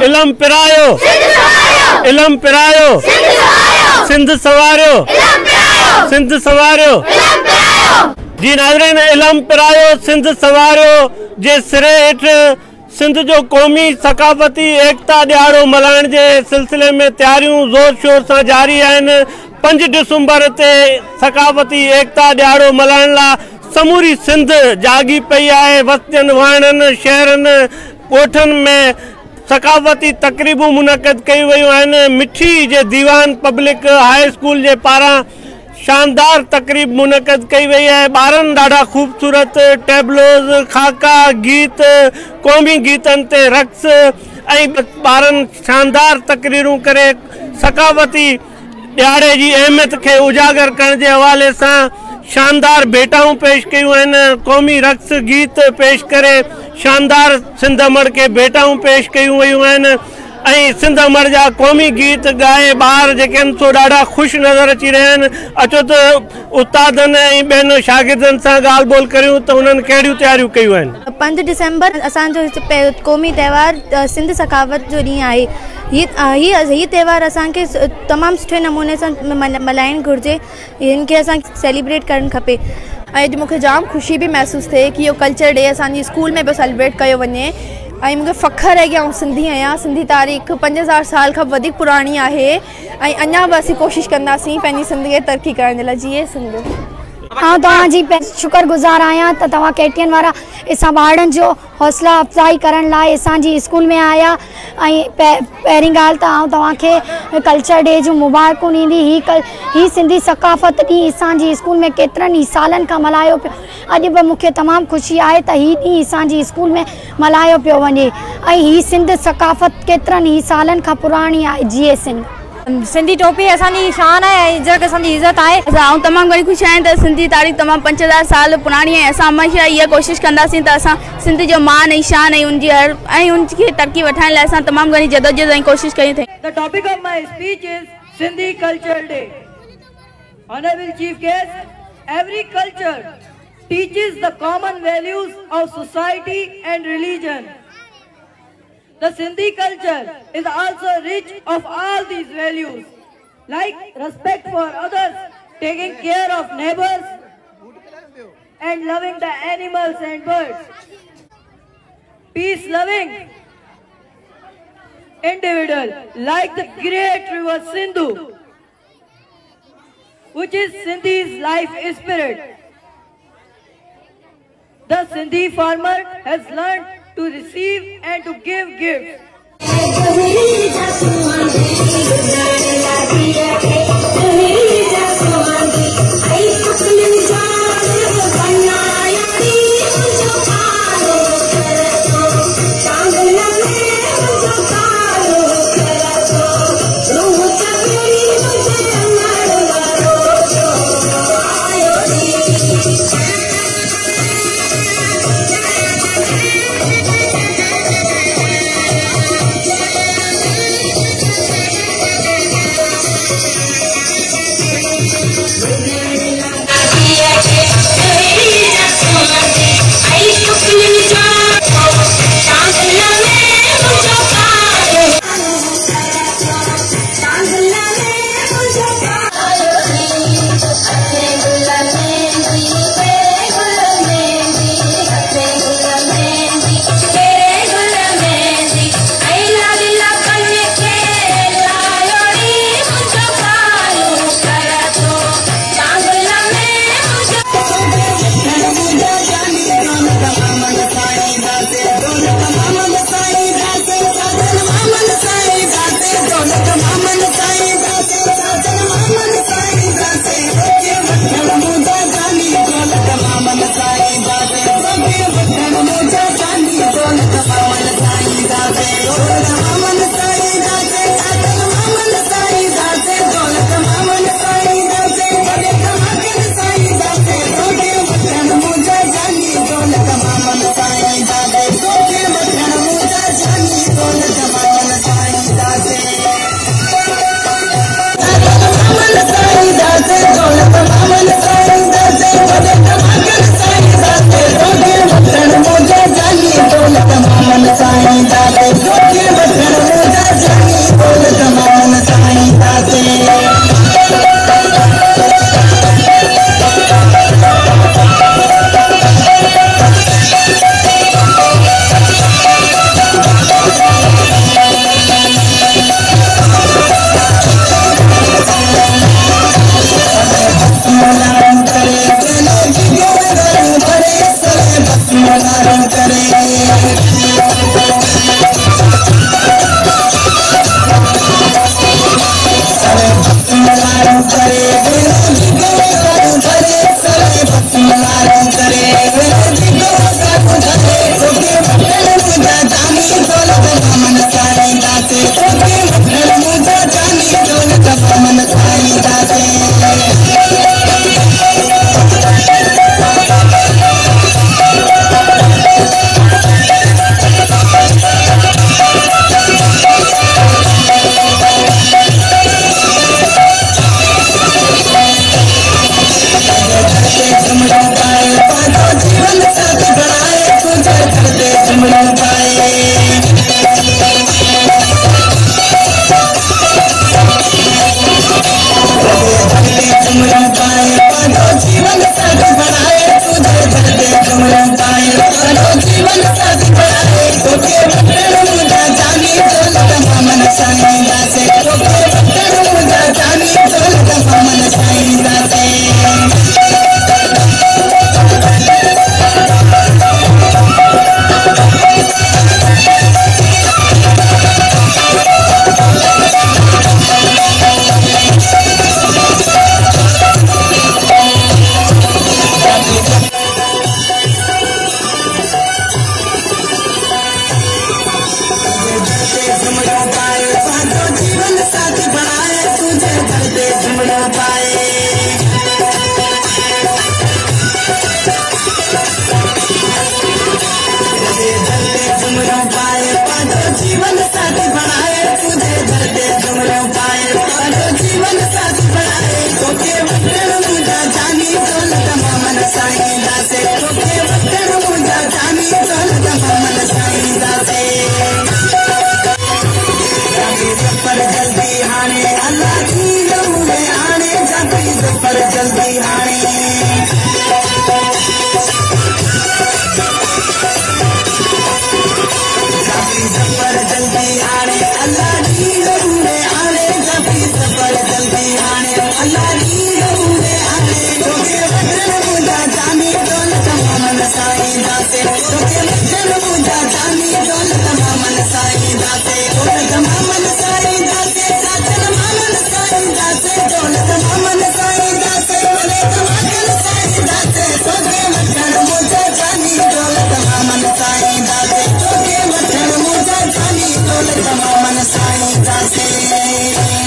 इल्म पिरायो, इल्म पिरायो, सिंध सवारियो, सिंध सवारियो। जी नाज़रीन, इल्म पिरायो सिंध सवारियो जे सिरे हेठि सिंध जो क़ौमी सकाफ़ती एकता ॾियारो मल्हाइण जे सिलसिले में तयारियूं ज़ोर शोर सां जारी आहिनि। 5 डिसंबर ते सकाफ़ती एकता ॾियारो मल्हाइण लाइ समूरी सिंध जागी पई आहे। बस्तियुनि वाणनि शहरनि ॻोठनि में सकाफ़ती तक़रीबूं मुनक़द कई वयूं आहिनि। मिठी जे दीवान पब्लिक हाई स्कूल जे पारां शानदार तक़रीब मुनक़द कई वई है। ॿारनि ॾाढा ख़ूबसूरत टेबलोज़, खाका, गीत, क़ौमी गीतनि ते रक़्स ऐं ॿारनि शानदार तक़रीरूं करे सकाफ़ती ॾियारे जी अहमियत खे उजागर करण जे हवाले सां शानदार भेटाऊं पेश कयूं आहिनि। क़ौमी रक़्स गीत पेश करे शानदार सिंध अमड़ के भेटाऊं पेश कयूं वयूं आहिनि ऐं सिंध अमड़ जा क़ौमी गीत ॻाए ॿार जेके आहिनि सो ॾाढा ख़ुशि नज़र अची रहिया आहिनि। अचो त उस्तादनि ऐं ॿियनि शागिर्दनि सां ॻाल्हि ॿोल करियूं त उन्हनि कहिड़ियूं तयारियूं कयूं आहिनि। 5 डिसंबर असांजो क़ौमी त्योहार सिंध सकाफ़त जो ॾींहुं आहे। हीअ त्योहार असांखे तमामु सुठे नमूने सां मल्हाइणु घुरिजे, हिन खे असांखे सेलिब्रेट करणु खपे। अॼु मूंखे जाम ख़ुशी बि महसूसु थिए कि इहो कल्चर डे असांजी स्कूल में बि सेलिब्रेट कयो वञे ऐं मूंखे फ़ख़्रु आहे कि आउं सिंधी आहियां। सिंधी तारीख़ 5000 साल खां वधीक पुराणी आहे ऐं अञा बि असीं कोशिशि कंदासीं पंहिंजी सिंध खे तरक़ी करण जे लाइ। जीए सिंध। तव्हांजी शुक्रगुज़ार आहियां त तव्हां केटीएन वारा असां ॿारनि जो हौसला अफ़ज़ाई करण लाइ असांजी स्कूल में आया ऐं पहिरीं ॻाल्हि त आउं तव्हांखे कल्चर डे जूं मुबारकूं ॾींदी। ही सिंधी सकाफ़त ॾींहुं असांजी स्कूल में केतिरनि ई सालनि खां मल्हायो पियो। अॼु बि मूंखे तमामु ख़ुशी आहे त हीउ ॾींहुं असांजी स्कूल में मल्हायो पियो वञे ऐं हीअ सिंध सकाफ़त केतिरनि ई सालनि खां पुराणी आहे। जीए सिंध। सिंधी टोपी असांजी शान आहे, इज़त असांजी इज़त आहे। ऐं तमामु घणी ख़ुशी आहे त सिंधी तारीख़ तमामु 5000 साल पुराणी आहे। असां हमेशह इहा कोशिशि कंदासीं त असां सिंध जो मान ऐं शान ऐं उनजी तरक़ी वठाइण लाइ असां तमामु घणी जदोजहद ऐं कोशिशि कयूं थियूं। The topic of my speech is Sindhi Culture Day. Honorable Chief Guest, every culture teaches the common values of society and religion. The Sindhi culture is also rich of all these values, like respect for others, taking care of neighbors, and loving the animals and birds. Peace-loving individual, like the great river Sindhu, which is Sindhi's life spirit. The Sindhi farmer has learned to receive and to give gifts.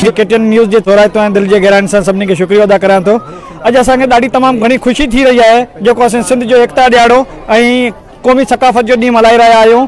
KTN news जे थोराए तो दिल जे गहराइनि सां सभिनी खे शुक्रिया अदा करां थो। अॼु असांखे ॾाढी तमामु घणी ख़ुशी थी रही आहे जेको असां सिंध जो एकता ॾियारो ऐं क़ौमी सकाफ़त जो ॾींहुं मल्हाए रहिया आहियूं।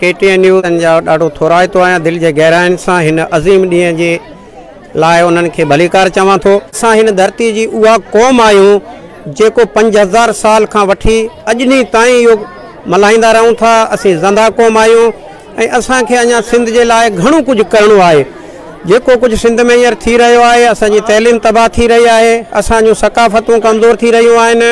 KTN न्यूज़ ॾाढो थोराए तो आहियां दिल जे गहराइनि सां हिन अज़ीम ॾींहं जे लाइ उन्हनि खे भलीकार चवां थो। असां हिन धरती जी उहा क़ौम आहियूं जेको 5000 साल खां वठी अॼु ॾींहुं ताईं इहो मल्हाईंदा रहूं था। असीं ज़ंदा क़ौम आहियूं ऐं असांखे अञा सिंध जे लाइ घणो कुझु करिणो आहे। जेको कुझु सिंध में हींअर थी रहियो आहे, असांजी तइलीम तबाह थी रही आहे, असांजूं सकाफ़तूं कमज़ोर थी रहियूं आहिनि,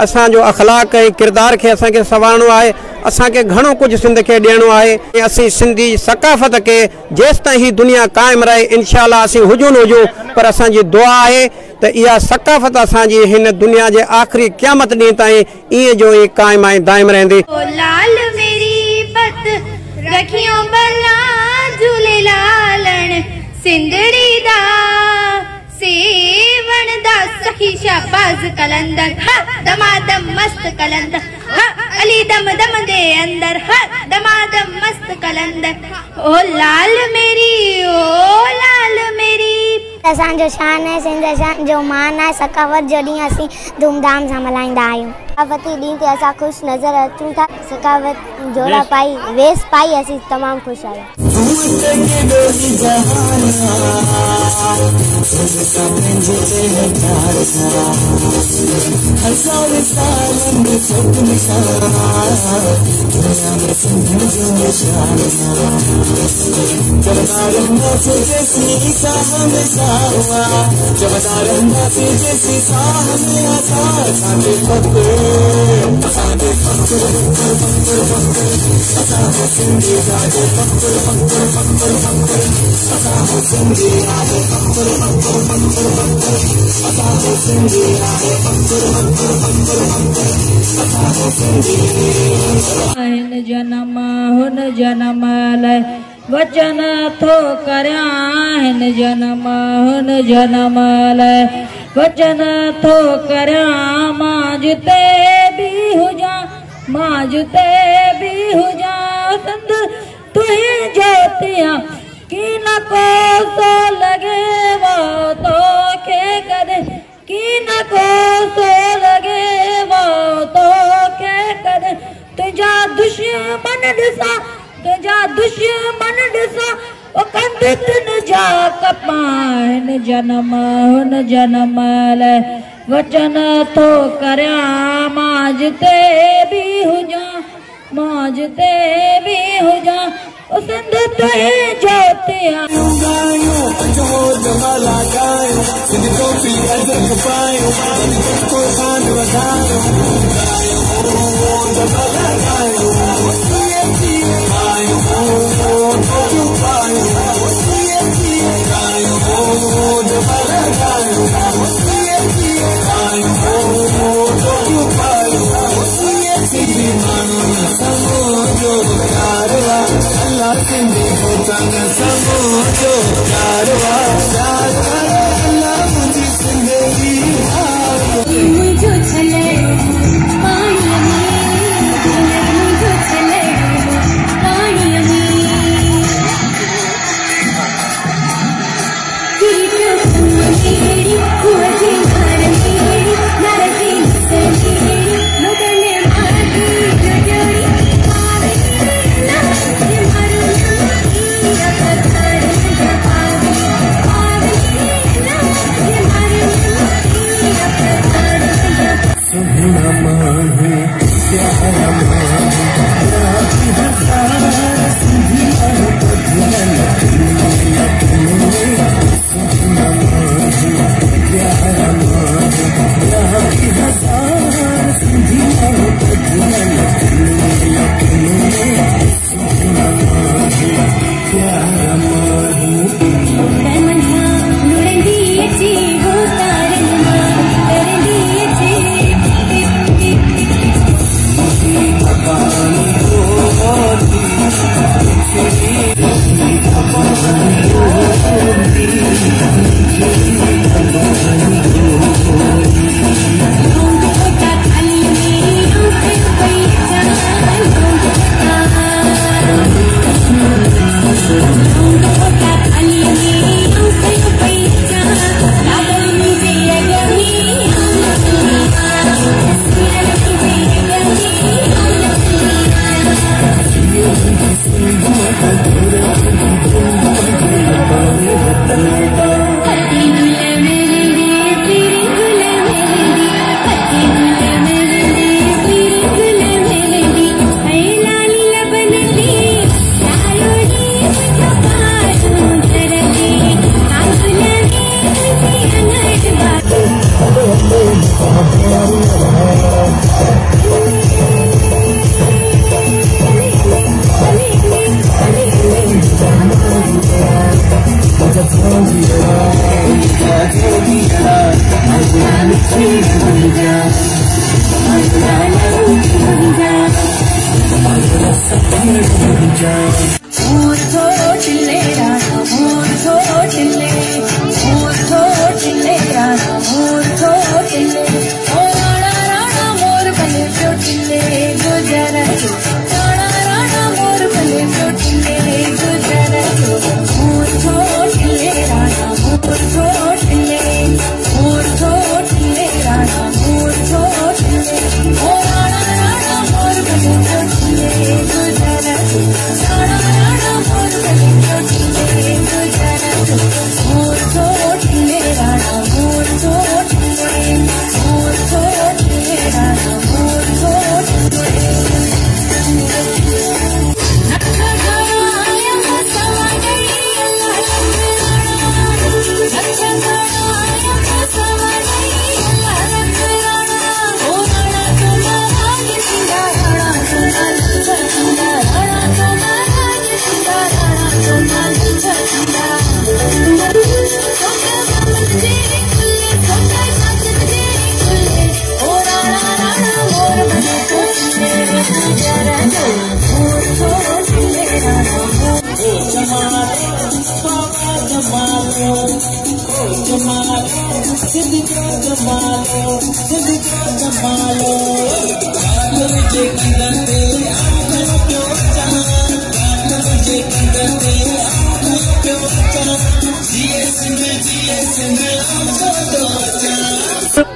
असांजो अख़लाक़ ऐं किरदार खे असांखे संवारणो आहे। असांखे घणो कुझु सिंध खे ॾियणो आहे ऐं असीं सिंधी सकाफ़त खे जेसि ताईं ही दुनिया क़ाइमु रहे इंशाअल्लाह असीं हुजूं न हुजूं, पर असांजी दुआ आहे त इहा सकाफ़त असांजी हिन दुनिया जे आख़िरी क़यामत ॾींहं ताईं ईअं जो ई क़ाइमु ऐं दाइमु रहंदी। लाल मेरी पत रखियो भला झूलेलालण सिंधड़ी दा सेवण दा सखी शाबाज कलंदर दमादम मस्त कलंदर अली दम दम दे अंदर दमादम मस्त कलंदर ओ लाल मेरी असांजो शान है सिंध जो मान है सकावत जो ॾींहुं असीं धूमधाम सां मल्हाईंदा आहियूं। सकावती ॾींहुं ते असां ख़ुशि नज़र अचूं था। सकावत जोड़ा पाई वेस पाई असीं तमामु ख़ुशि आहियूं। जन्म हुन जन्म लाइ वचन थो करियां हिन जन्म हुन जन्म लाइ वचन थो करियां मां जिते बि हुजां मां जिते बि हुजां संद तुंहिंजो थियां की न को सो लॻे वो तोखे कॾहिं की न को सो लॻे वो तोखे कॾहिं तुंहिंजा दुश्मन ॾिसां तुंहिंजा दुश्मन ॾिसां ओ कंद तुंहिंजा कपाइन जन्म हुन जन्म लाइ वचन थो करियां मां जिते बि हुजां मां जिते बि हुजां ओ सिंध तुंहिंजो थियां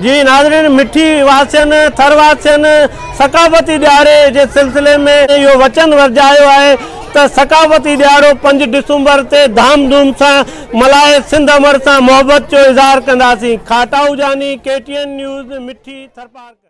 जी नाज़रीन, मिठी वासियुनि थर वासियुनि सकाफ़ती ॾियारे जे सिलसिले में इहो वचन वरजायो आहे त सकाफ़ती ॾियारो 5 डिसंबर ते धाम धूम सां मल्हाए सिंध अमर सां मोहबत जो इज़हार कंदासीं। खाटाऊ जानी KTN न्यूज़ मिठी थरपार।